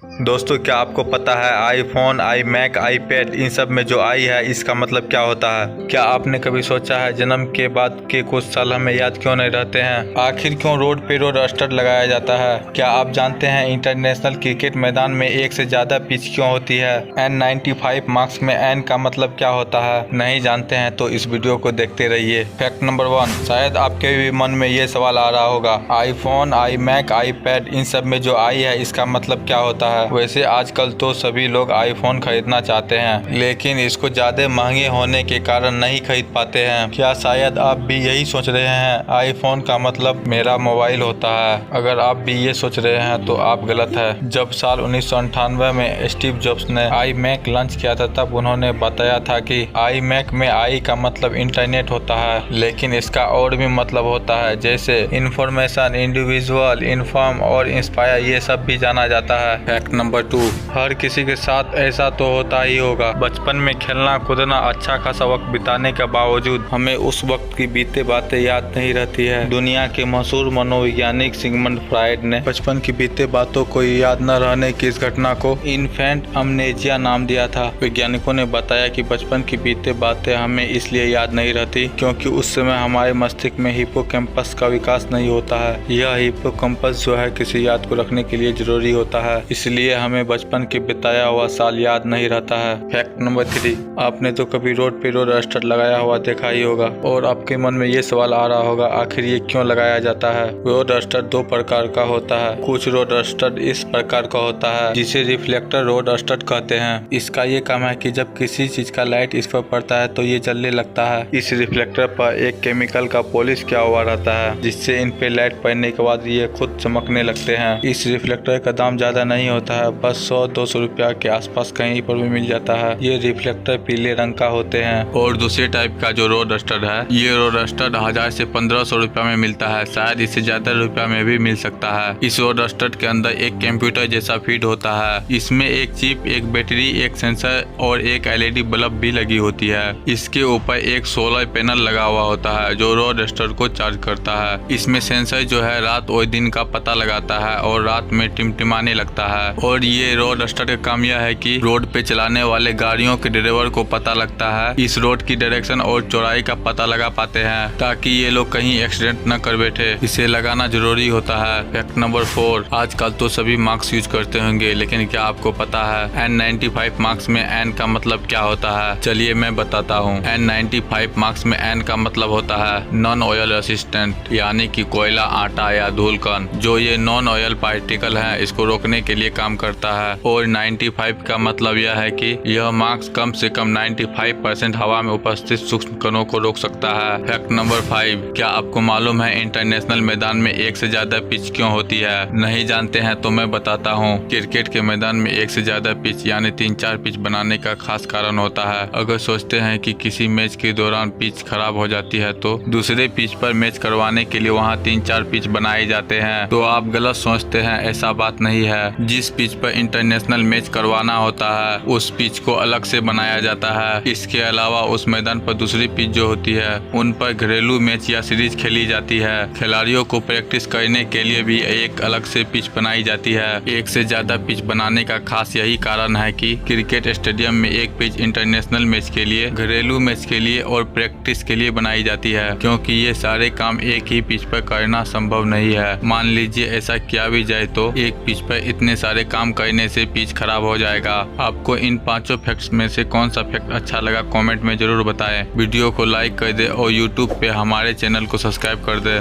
दोस्तों, क्या आपको पता है आईफोन, आईमैक, आईपैड इन सब में जो आई है इसका मतलब क्या होता है? क्या आपने कभी सोचा है जन्म के बाद के कुछ साल हमें याद क्यों नहीं रहते हैं? आखिर क्यों रोड पे रोड स्टड लगाया जाता है? क्या आप जानते हैं इंटरनेशनल क्रिकेट मैदान में एक से ज्यादा पिच क्यों होती है? N95 मार्क्स में N का मतलब क्या होता है? नहीं जानते हैं तो इस वीडियो को देखते रहिए। फैक्ट नंबर 1, शायद आपके भी मन में ये सवाल आ रहा होगा, आईफोन, आईमैक, आईपैड इन सब में जो आई है इसका मतलब क्या होता है? वैसे आजकल तो सभी लोग आईफोन खरीदना चाहते हैं, लेकिन इसको ज्यादा महंगे होने के कारण नहीं खरीद पाते हैं। क्या शायद आप भी यही सोच रहे हैं, आईफोन का मतलब मेरा मोबाइल होता है? अगर आप भी ये सोच रहे हैं तो आप गलत है। जब साल 1998 में स्टीव जॉब्स ने आईमैक लॉन्च किया था तब उन्होंने बताया था कि आईमैक में आई का मतलब इंटरनेट होता है, लेकिन इसका और भी मतलब होता है, जैसे इंफॉर्मेशन, इंडिविजुअल, इन्फॉर्म और इंस्पायर, ये सब भी जाना जाता है। फैक्ट नंबर 2, हर किसी के साथ ऐसा तो होता ही होगा, बचपन में खेलना कूदना अच्छा खासा वक्त बिताने के बावजूद हमें उस वक्त की बीते बातें याद नहीं रहती है। दुनिया के मशहूर मनोवैज्ञानिक सिगमंड फ्रायड ने बचपन की बीते बातों को याद न रहने की इस घटना को इन्फेंट अमनेजिया नाम दिया था। वैज्ञानिकों ने बताया कि बचपन की बीते बातें हमें इसलिए याद नहीं रहती क्योंकि उस समय हमारे मस्तिष्क में हिप्पोकैम्पस का विकास नहीं होता है। यह हिप्पोकैम्पस जो है किसी याद को रखने के लिए जरूरी होता है, इसलिए हमें बचपन के बिताया हुआ साल याद नहीं रहता है। फैक्ट नंबर 3, आपने तो कभी रोड पे रोड स्टड लगाया हुआ देखा ही होगा और आपके मन में ये सवाल आ रहा होगा, आखिर ये क्यों लगाया जाता है? रोड स्टड दो प्रकार का होता है। कुछ रोड स्टड इस प्रकार का होता है जिसे रिफ्लेक्टर रोड स्टड कहते हैं। इसका ये काम है कि जब किसी चीज का लाइट इस पर पड़ता है तो ये जलने लगता है। इस रिफ्लेक्टर पर एक केमिकल का पॉलिश किया हुआ रहता है जिससे इन पे लाइट पड़ने के बाद ये खुद चमकने लगते हैं। इस रिफ्लेक्टर का दाम ज्यादा नहीं होता है, बस 100-200 रुपया के आसपास कहीं पर भी मिल जाता है। ये रिफ्लेक्टर पीले रंग का होते हैं। और दूसरे टाइप का जो रोड स्टड है, ये रोड स्टड 1000 से 1500 रुपया में मिलता है, शायद इससे ज्यादा रुपया में भी मिल सकता है। इस रोड स्टड के अंदर एक कंप्यूटर जैसा फीड होता है। इसमें एक चिप, एक बैटरी, एक सेंसर और एक LED बल्ब भी लगी होती है। इसके ऊपर एक सोलर पैनल लगा हुआ होता है जो रोड स्टड को चार्ज करता है। इसमें सेंसर जो है रात और दिन का पता लगाता है और रात में टिमटिमाने लगता है। और ये रोड स्टड का काम यह है कि रोड पे चलाने वाले गाड़ियों के ड्राइवर को पता लगता है, इस रोड की डायरेक्शन और चौड़ाई का पता लगा पाते हैं ताकि ये लोग कहीं एक्सीडेंट न कर बैठे। इसे लगाना जरूरी होता है। फैक्ट नंबर 4, आजकल तो सभी मार्क्स यूज करते होंगे, लेकिन क्या आपको पता है N95 मार्क्स में N का मतलब क्या होता है? चलिए मैं बताता हूँ। N95 मार्क्स में N का मतलब होता है नॉन ऑयल रेसिस्टेंट, यानी कि कोयला, आटा या धूल कण। जो ये नॉन ऑयल पार्टिकल है इसको रोकने के लिए काम करता है। और 95 का मतलब यह है कि यह मार्क्स कम से कम 95% हवा में उपस्थित सूक्ष्म कणों को रोक सकता है। फैक्ट नंबर 5, क्या आपको मालूम है इंटरनेशनल मैदान में एक से ज्यादा पिच क्यों होती है? नहीं जानते हैं तो मैं बताता हूँ। क्रिकेट के मैदान में एक से ज्यादा पिच यानी 3-4 पिच बनाने का खास कारण होता है। अगर सोचते हैं कि किसी मैच के दौरान पिच खराब हो जाती है तो दूसरे पिच पर मैच करवाने के लिए वहाँ 3-4 पिच बनाए जाते हैं, तो आप गलत सोचते हैं, ऐसा बात नहीं है। जिस पिच पर इंटरनेशनल मैच करवाना होता है उस पिच को अलग से बनाया जाता है। इसके अलावा उस मैदान पर दूसरी पिच जो होती है उन पर घरेलू मैच या सीरीज खेली जाती है। खिलाड़ियों को प्रैक्टिस करने के लिए भी एक अलग से पिच बनाई जाती है। एक से ज्यादा पिच बनाने का खास यही कारण है कि क्रिकेट स्टेडियम में एक पिच इंटरनेशनल मैच के लिए, घरेलू मैच के लिए और प्रैक्टिस के लिए बनाई जाती है, क्योंकि ये सारे काम एक ही पिच पर करना संभव नहीं है। मान लीजिए ऐसा किया भी जाए तो एक पिच पर इतने सारे काम करने से पिच खराब हो जाएगा। आपको इन 5 फैक्ट्स में से कौन सा फैक्ट अच्छा लगा कमेंट में जरूर बताएं। वीडियो को लाइक कर दे और YouTube पे हमारे चैनल को सब्सक्राइब कर दे।